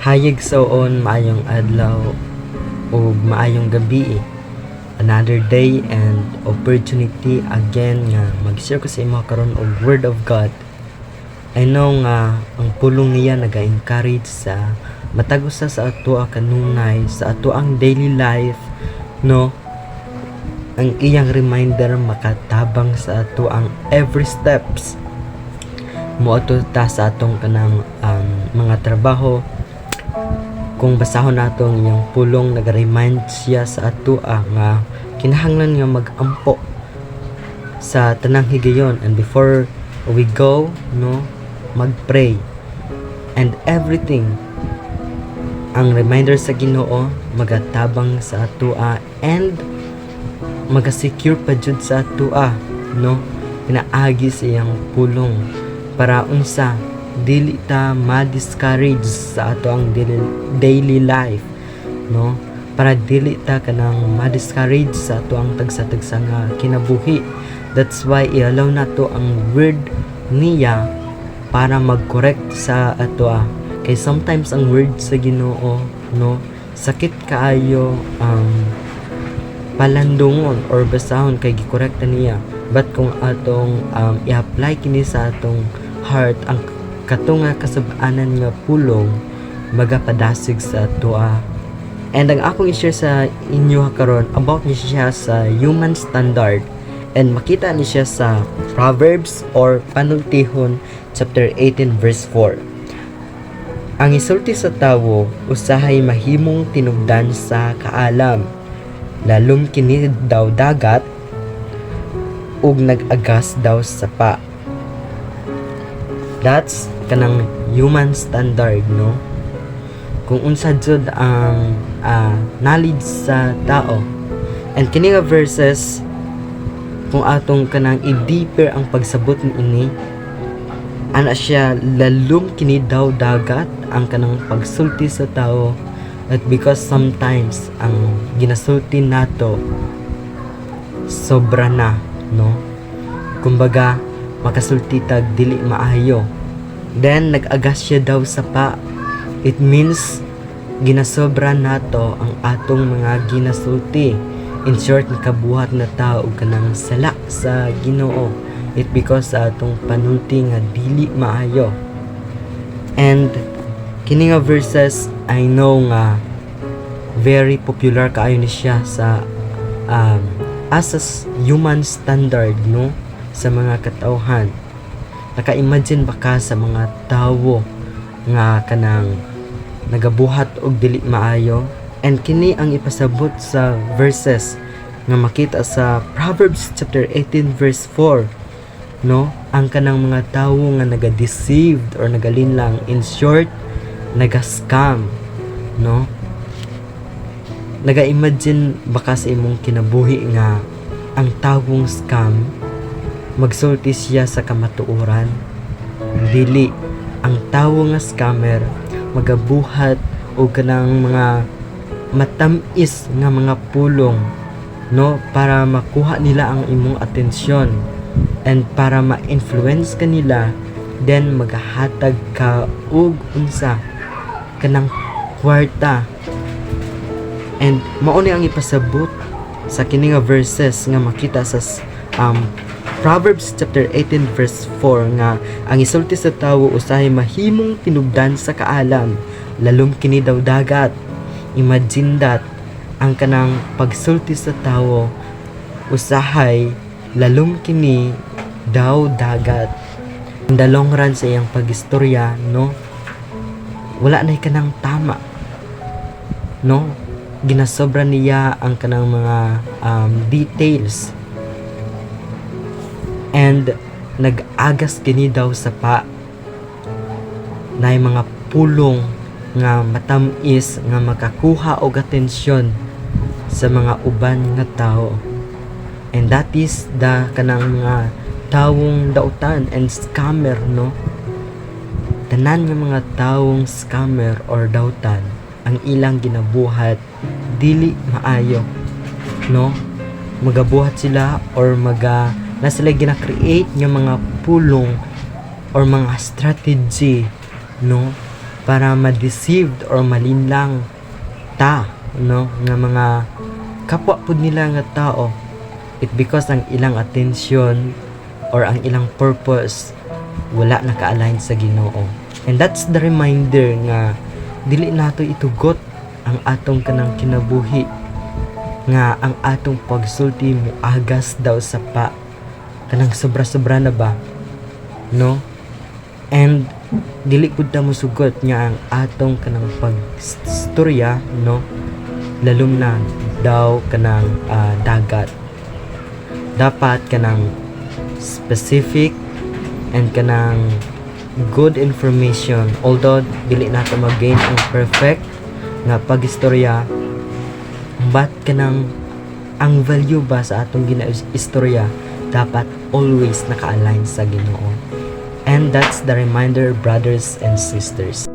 Hayag soon, maayong adlaw o maayong gabi. Another day and opportunity again nga mag-share ko sa imo karon og word of God. I know nga ang pulong niya naga-encourage sa matag usa sa ato kanunay sa ato ang daily life, no? Ang iyang reminder makatabang sa ato ang every steps moadto ta sa atong kanang mga trabaho. Kung basahon nato ang iyang pulong, nag-remind siya sa ato nga kinahanglan nga mag-ampo sa tanang higayon, and before we go, no, mag-pray and everything. Ang reminder sa Ginoo magatabang sa ato and maga-secure pa jud sa ato no, pinaagi sa iyang pulong para unsa dili ta ma-discourage sa ato ang daily life, no, para dili ta kanang ma-discourage sa ato ang tagsa-tagsa nga kinabuhi. That's why i-allow nato ang word niya para mag-correct sa ato kay sometimes ang word sa Ginoo, no, sakit kaayo palandungon or basahon kay gi-correcta niya, but kung atong i-apply kini sa atong heart, ang katunga kasab-anan nga pulong magapadasig sa ato And ang akong i-share sa inyo karon about ni siya sa human standard, and makita ni siya sa Proverbs or Panultihon chapter 18 verse 4. Ang isulti sa tawo usahay mahimong tinubdan sa kaalam, lalom kini daw dagat ug nag-agas daw sa pa. That's kanang human standard, no, kung unsa jud ang knowledge sa tao. And kini nga verses, kung atong kanang i-deeper ang pagsabot niini, ana siya lalom kini daw dagat ang kanang pagsulti sa tao, at because sometimes ang ginasulti nato sobra na, no, kumbaga makasulti tag dili maayo, then nag-agas siya daw sa pa. It means ginasobra nato ang atong mga ginasulti. In short, nakabuhat na tao kanang sala sa Ginoo. It because sa atong panulti nga dili maayo. And kini nga verses, I know nga very popular kaayo ni siya sa as a human standard, no, sa mga katauhan. Naka-imagine ba ka sa mga tawo nga kanang nagabuhat og dili maayo? And kini ang ipasabot sa verses nga makita sa Proverbs chapter 18 verse 4, no, ang kanang mga tawo nga naga-deceived or nagalinlang, in short naga-scam, no. Naga-imagine baka sa imong kinabuhi nga ang tawong scam magsulti siya sa kamatuoran? Dili. Ang tawo nga scammer magabuhat o kanang mga matamis nga mga pulong, no, para makuha nila ang imong atensyon and para ma-influence kanila, then magahatag ka og unsa kanang kwarta. And mao ni ang ipasabot sa kini nga verses nga makita sa Proverbs chapter 18 verse 4 nga ang isulti sa tawo usahay mahimong tinubdan sa kaalam, lalom kini daw dagat. Imagine that, ang kanang pagsulti sa tawo usahay lalom kini daw dagat. In the long run sa iyang pagistorya, no, wala na kanang tama, no, ginasobra niya ang kanang mga details. And nag-agas kini daw sa pa, na mga pulong nga matamis nga makakuha og atensyon sa mga uban nga tao. And that is the kanang mga tawong dautan and scammer, no. Tanan nga mga tawong scammer or dautan, ang ilang ginabuhat dili maayo, no, magabuhat sila or na sila gina-create nga mga pulong or mga strategy, no, para ma-deceived or malinlang ta, no, nga mga kapwa pud nila nga tao. It because ang ilang attention or ang ilang purpose wala naka-align sa Ginoo. And that's the reminder nga dili nato itugot ang atong kanang kinabuhi nga ang atong pagsulti mo agas daw sa pa kanang sobra-sobra na ba, no? And dili pud ta mo sugot nga ang atong kanang pagstorya, no, lalom na daw kanang dagat. Dapat kanang specific and kanang good information, although dili nato mag-gain ang perfect nga pagistorya, but kanang ang value ba sa atong ginaistorya dapat always naka-align sa Ginoo. And that's the reminder, brothers and sisters.